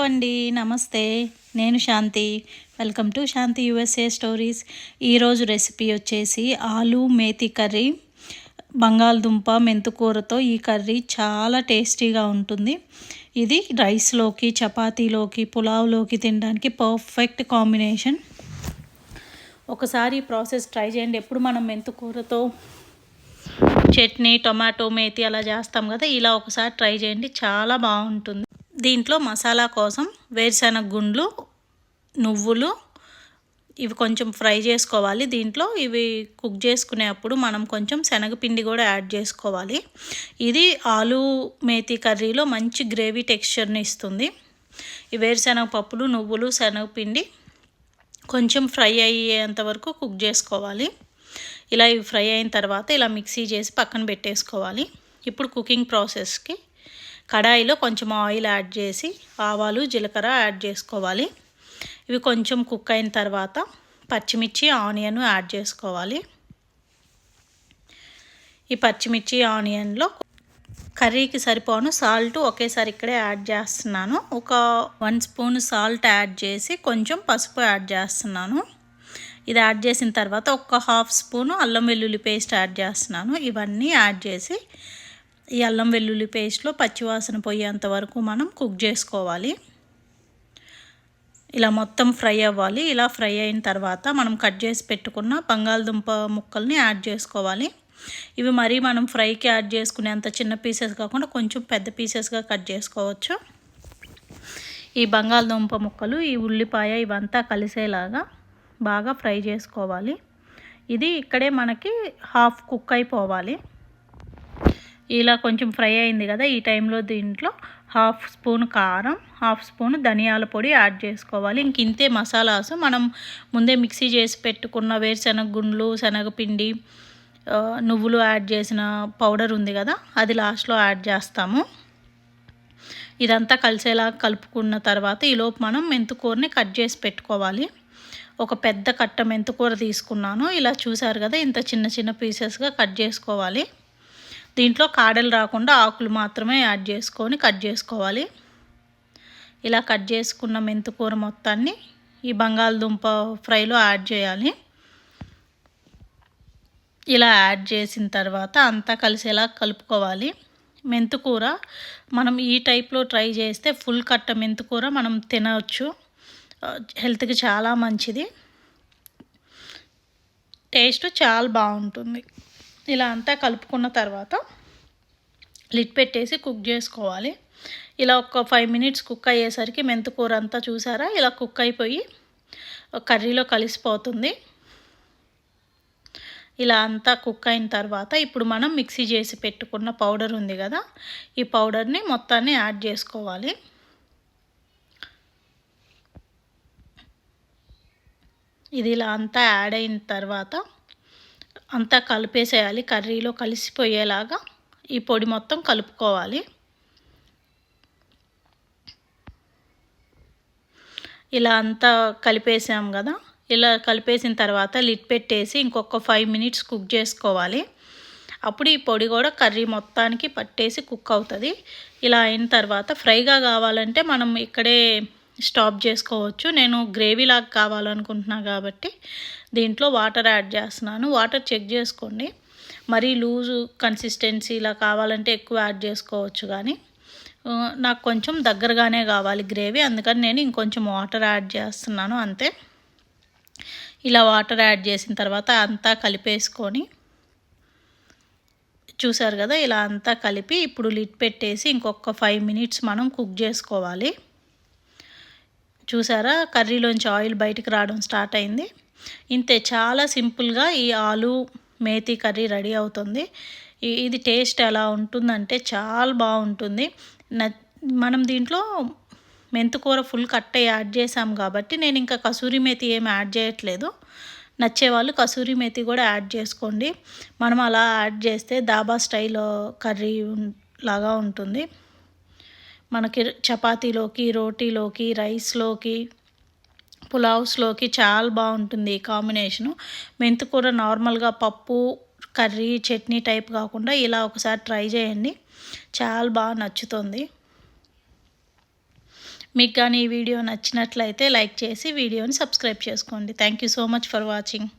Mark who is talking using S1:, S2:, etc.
S1: అండి, నమస్తే. నేను Shanti. Welcome to Shanti USA stories. ఈరోజు రెసిపీ వచ్చేసి ఆలు మేతి కర్రీ, బంగాళదుంప మెంతుకూరతో. ఈ కర్రీ చాలా టేస్టీగా ఉంటుంది. ఇది రైస్లోకి, చపాతీలోకి, పులావ్లోకి తినడానికి పర్ఫెక్ట్ కాంబినేషన్. ఒకసారి ప్రాసెస్ ట్రై చేయండి. ఎప్పుడు మనం మెంతుకూరతో చట్నీ, టొమాటో, మేతి అలా చేస్తాం కదా, ఇలా ఒకసారి ట్రై చేయండి, చాలా బాగుంటుంది. దీంట్లో మసాలా కోసం వేరుశనగ గుండ్లు, నువ్వులు ఇవి కొంచెం ఫ్రై చేసుకోవాలి. దీంట్లో ఇవి కుక్ చేసుకునేటప్పుడు మనం కొంచెం శనగపిండి కూడా యాడ్ చేసుకోవాలి. ఇది ఆలు మేతి కర్రీలో మంచి గ్రేవీ టెక్స్చర్ని ఇస్తుంది. ఈ వేరుశనగ పప్పులు, నువ్వులు, శనగపిండి కొంచెం ఫ్రై అయ్యేంత వరకు కుక్ చేసుకోవాలి. ఇలా ఇవి ఫ్రై అయిన తర్వాత ఇలా మిక్సీ చేసి పక్కన పెట్టేసుకోవాలి. ఇప్పుడు కుకింగ్ ప్రాసెస్కి కడాయిలో కొంచెం ఆయిల్ యాడ్ చేసి ఆవాలు, జీలకర్ర యాడ్ చేసుకోవాలి. ఇవి కొంచెం కుక్ అయిన తర్వాత పచ్చిమిర్చి, ఆనియన్ యాడ్ చేసుకోవాలి. ఈ పచ్చిమిర్చి, ఆనియన్లో కర్రీకి సరిపోను సాల్ట్ ఒకేసారి ఇక్కడే యాడ్ చేస్తున్నాను. ఒక 1 స్పూన్ సాల్ట్ యాడ్ చేసి కొంచెం పసుపు యాడ్ చేస్తున్నాను. ఇది యాడ్ చేసిన తర్వాత ఒక 1/2 స్పూను అల్లం వెల్లుల్లి పేస్ట్ యాడ్ చేస్తున్నాను. ఇవన్నీ యాడ్ చేసి ఈ అల్లం వెల్లుల్లి పేస్ట్లో పచ్చివాసన పోయేంత వరకు మనం కుక్ చేసుకోవాలి. ఇలా మొత్తం ఫ్రై అవ్వాలి. ఇలా ఫ్రై అయిన తర్వాత మనం కట్ చేసి పెట్టుకున్న బంగాళదుంప ముక్కల్ని యాడ్ చేసుకోవాలి. ఇవి మరీ మనం ఫ్రైకి యాడ్ చేసుకునేంత చిన్న పీసెస్ కాకుండా కొంచెం పెద్ద పీసెస్గా కట్ చేసుకోవచ్చు. ఈ బంగాళదుంప ముక్కలు, ఈ ఉల్లిపాయ ఇవంతా కలిసేలాగా బాగా ఫ్రై చేసుకోవాలి. ఇది ఇక్కడే మనకి హాఫ్ కుక్ అయిపోవాలి. ఇలా కొంచెం ఫ్రై అయింది కదా, ఈ టైంలో దీంట్లో 1/2 స్పూన్ కారం, 1/2 స్పూన్ ధనియాల పొడి యాడ్ చేసుకోవాలి. ఇంక ఇంతే మసాలాస్. మనం ముందే మిక్సీ చేసి పెట్టుకున్న వేరుశనగ గుండ్లు, శనగపిండి, నువ్వులు యాడ్ చేసిన పౌడర్ ఉంది కదా, అది లాస్ట్లో యాడ్ చేస్తాము. ఇదంతా కలిసేలా కలుపుకున్న తర్వాత ఈలోపు మనం మెంతుకూరని కట్ చేసి పెట్టుకోవాలి. ఒక పెద్ద కట్ట మెంతుకూర తీసుకున్నాను. ఇలా చూసారు కదా, ఇంత చిన్న చిన్న పీసెస్గా కట్ చేసుకోవాలి. దీంట్లో కాడలు రాకుండా ఆకులు మాత్రమే యాడ్ చేసుకొని కట్ చేసుకోవాలి. ఇలా కట్ చేసుకున్న మెంతుకూర మొత్తాన్ని ఈ బంగాళదుంప ఫ్రైలో యాడ్ చేయాలి. ఇలా యాడ్ చేసిన తర్వాత అంతా కలిసేలా కలుపుకోవాలి. మెంతుకూర మనం ఈ టైప్లో ట్రై చేస్తే ఫుల్ కట్ట మెంతుకూర మనం తినవచ్చు. హెల్త్కి చాలా మంచిది, టేస్ట్ చాలా బాగుంటుంది. ఇలా అంతా కలుపుకున్న తర్వాత లిడ్ పెట్టేసి కుక్ చేసుకోవాలి. ఇలా ఒక 5 మినిట్స్ కుక్ అయ్యేసరికి మెంతుకూర అంతా చూసారా, ఇలా కుక్ అయిపోయి కర్రీలో కలిసిపోతుంది. ఇలా అంతా కుక్ అయిన తర్వాత ఇప్పుడు మనం మిక్సీ చేసి పెట్టుకున్న పౌడర్ ఉంది కదా, ఈ పౌడర్ని మొత్తాన్ని యాడ్ చేసుకోవాలి. ఇది ఇలా అంతా యాడ్ అయిన తర్వాత అంతా కలిపేసేయాలి. కర్రీలో కలిసిపోయేలాగా ఈ పొడి మొత్తం కలుపుకోవాలి. ఇలా అంతా కలిపేసాం కదా, ఇలా కలిపేసిన తర్వాత లిడ్ పెట్టేసి ఇంకొక 5 మినిట్స్ కుక్ చేసుకోవాలి. అప్పుడు ఈ పొడి కూడా కర్రీ మొత్తానికి పట్టేసి కుక్ అవుతుంది. ఇలా అయిన తర్వాత ఫ్రైగా కావాలంటే మనం ఇక్కడే స్టాప్ చేసుకోవచ్చు. నేను గ్రేవీలాగా కావాలనుకుంటున్నా కాబట్టి దీంట్లో వాటర్ యాడ్ చేస్తున్నాను. వాటర్ చెక్ చేసుకోండి. మరీ లూజు కన్సిస్టెన్సీ ఇలా కావాలంటే ఎక్కువ యాడ్ చేసుకోవచ్చు, కానీ నాకు కొంచెం దగ్గరగానే కావాలి గ్రేవీ, అందుకని నేను ఇంకొంచెం వాటర్ యాడ్ చేస్తున్నాను అంతే. ఇలా వాటర్ యాడ్ చేసిన తర్వాత అంతా కలిపేసుకొని చూసారు కదా, ఇలా అంతా కలిపి ఇప్పుడు లిడ్ పెట్టేసి ఇంకొక 5 మినిట్స్ మనం కుక్ చేసుకోవాలి. చూసారా, కర్రీలోంచి ఆయిల్ బయటికి రావడం స్టార్ట్ అయింది. ఇంతే, చాలా సింపుల్గా ఈ ఆలు మేతి కర్రీ రెడీ అవుతుంది. ఇది టేస్ట్ ఎలా ఉంటుందంటే చాలా బాగుంటుంది. మనం దీంట్లో మెంతుకూర ఫుల్ కట్ట యాడ్ చేసాం కాబట్టి నేను ఇంకా కసూరి మేతి ఏమి యాడ్ చేయట్లేదు. నచ్చేవాళ్ళు కసూరి మేతి కూడా యాడ్ చేసుకోండి. మనం అలా యాడ్ చేస్తే దాబా స్టైల్ కర్రీ లాగా ఉంటుంది. మనకి చపాతీలోకి, రోటీలోకి, రైస్లోకి, పులావ్స్లోకి చాలా బాగుంటుంది ఈ కాంబినేషను. మెంతికూర నార్మల్గా పప్పు, కర్రీ, చట్నీ టైప్ కాకుండా ఇలా ఒకసారి ట్రై చేయండి, చాలా బాగా నచ్చుతుంది. మీకు కానీ ఈ వీడియో నచ్చినట్లయితే లైక్ చేసి వీడియోని సబ్స్క్రైబ్ చేసుకోండి. Thank you so much for watching.